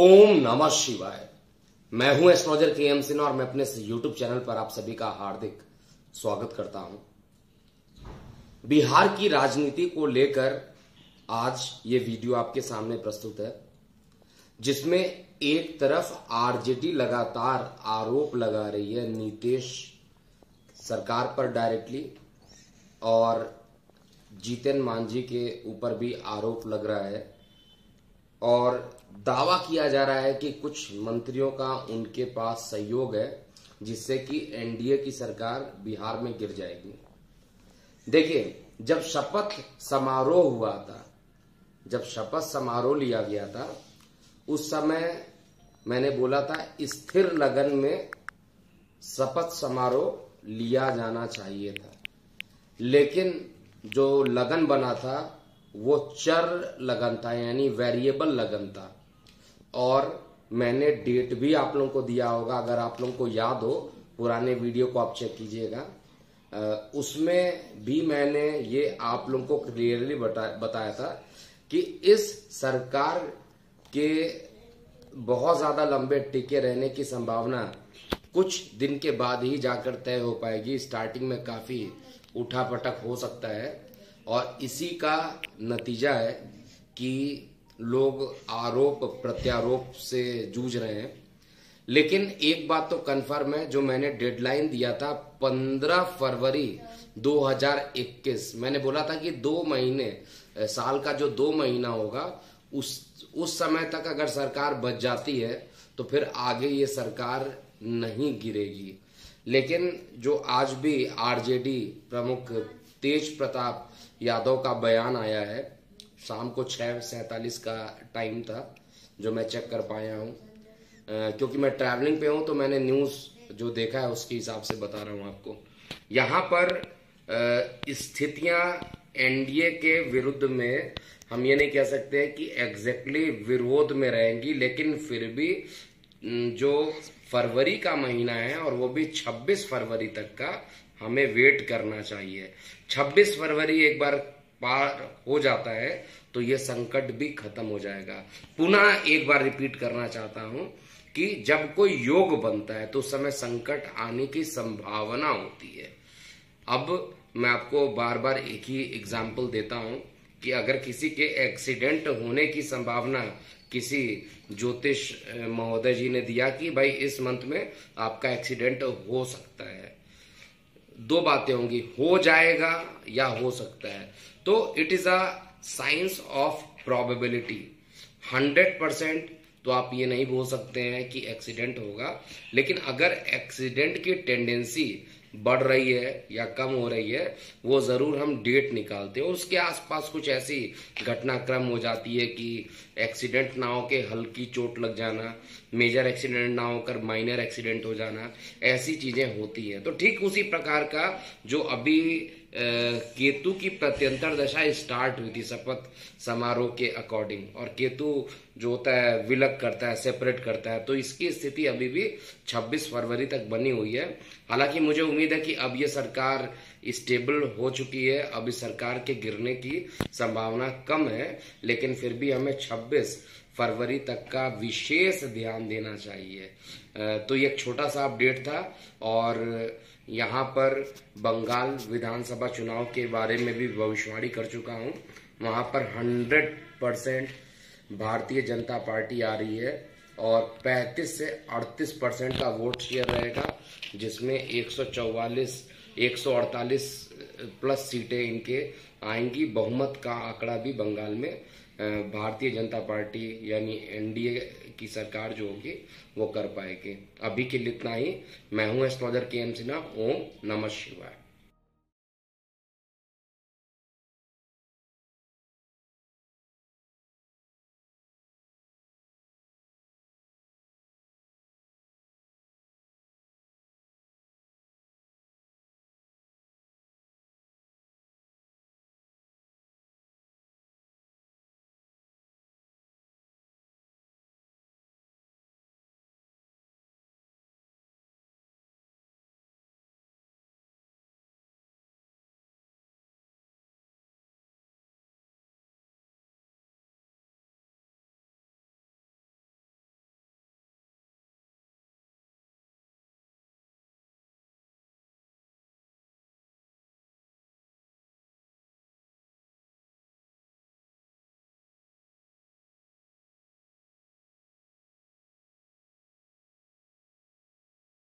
ओम नमः शिवाय। मैं हूं एस्ट्रोलॉजर के एम सिन्हा और मैं अपने यूट्यूब चैनल पर आप सभी का हार्दिक स्वागत करता हूं। बिहार की राजनीति को लेकर आज ये वीडियो आपके सामने प्रस्तुत है, जिसमें एक तरफ आरजेडी लगातार आरोप लगा रही है नीतीश सरकार पर डायरेक्टली, और जीतन मांझी के ऊपर भी आरोप लग रहा है और दावा किया जा रहा है कि कुछ मंत्रियों का उनके पास सहयोग है, जिससे कि एनडीए की सरकार बिहार में गिर जाएगी। देखिए, जब शपथ समारोह हुआ था, जब शपथ समारोह लिया गया था, उस समय मैंने बोला था स्थिर लगन में शपथ समारोह लिया जाना चाहिए था, लेकिन जो लगन बना था वो चर लगन था, यानी वेरिएबल लगन था। और मैंने डेट भी आप लोगों को दिया होगा, अगर आप लोगों को याद हो, पुराने वीडियो को आप चेक कीजिएगा, उसमें भी मैंने ये आप लोगों को क्लियरली बताया था कि इस सरकार के बहुत ज्यादा लंबे टिके रहने की संभावना कुछ दिन के बाद ही जाकर तय हो पाएगी। स्टार्टिंग में काफी उठापटक हो सकता है और इसी का नतीजा है कि लोग आरोप प्रत्यारोप से जूझ रहे हैं। लेकिन एक बात तो कन्फर्म है, जो मैंने डेडलाइन दिया था 15 फरवरी 2021, मैंने बोला था कि 2 महीने, साल का जो 2 महीना होगा उस समय तक अगर सरकार बच जाती है तो फिर आगे ये सरकार नहीं गिरेगी। लेकिन जो आज भी आरजेडी प्रमुख तेज प्रताप यादव का बयान आया है, शाम को 6:47 का टाइम था जो मैं चेक कर पाया हूं, क्योंकि मैं ट्रैवलिंग पे हूं तो मैंने न्यूज जो देखा है उसके हिसाब से बता रहा हूं आपको। यहां पर स्थितियां एनडीए के विरुद्ध में हम ये नहीं कह सकते कि एग्जैक्टली विरोध में रहेंगी, लेकिन फिर भी जो फरवरी का महीना है और वो भी 26 फरवरी तक का हमें वेट करना चाहिए। 26 फरवरी एक बार पार हो जाता है तो ये संकट भी खत्म हो जाएगा। पुनः एक बार रिपीट करना चाहता हूं कि जब कोई योग बनता है तो उस समय संकट आने की संभावना होती है। अब मैं आपको बार बार एक ही एग्जाम्पल देता हूं कि अगर किसी के एक्सीडेंट होने की संभावना किसी ज्योतिष महोदय जी ने दिया कि भाई इस मंथ में आपका एक्सीडेंट हो सकता है, 2 बातें होंगी, हो जाएगा या हो सकता है, तो it is a science of probability. 100% तो आप ये नहीं बोल सकते हैं कि एक्सीडेंट होगा, लेकिन अगर एक्सीडेंट की टेंडेंसी बढ़ रही है या कम हो रही है, वो जरूर हम डेट निकालते हैं। उसके आसपास कुछ ऐसी घटनाक्रम हो जाती है कि एक्सीडेंट ना हो के हल्की चोट लग जाना, मेजर एक्सीडेंट ना होकर माइनर एक्सीडेंट हो जाना, ऐसी चीजें होती हैं। तो ठीक उसी प्रकार का जो अभी केतु की प्रत्यंतर दशा स्टार्ट हुई थी शपथ समारोह के अकॉर्डिंग, और केतु जो होता है विलग करता है, सेपरेट करता है, तो इसकी स्थिति अभी भी 26 फरवरी तक बनी हुई है। हालांकि मुझे उम्मीद है कि अब ये सरकार स्टेबल हो चुकी है, अब इस सरकार के गिरने की संभावना कम है, लेकिन फिर भी हमें 26 फरवरी तक का विशेष ध्यान देना चाहिए। तो ये एक छोटा सा अपडेट था। और यहाँ पर बंगाल विधानसभा चुनाव के बारे में भी भविष्यवाणी कर चुका हूँ। वहां पर 100% भारतीय जनता पार्टी आ रही है और 35 से 38% का वोट शेयर रहेगा, जिसमें 148 प्लस सीटें इनके आएंगी। बहुमत का आंकड़ा भी बंगाल में भारतीय जनता पार्टी यानी एनडीए की सरकार जो होगी वो कर पाएगी। अभी के लिए इतना ही। मैं हूं एस्ट्रोलॉजर के एम सिन्हा। ओम नमः शिवाय।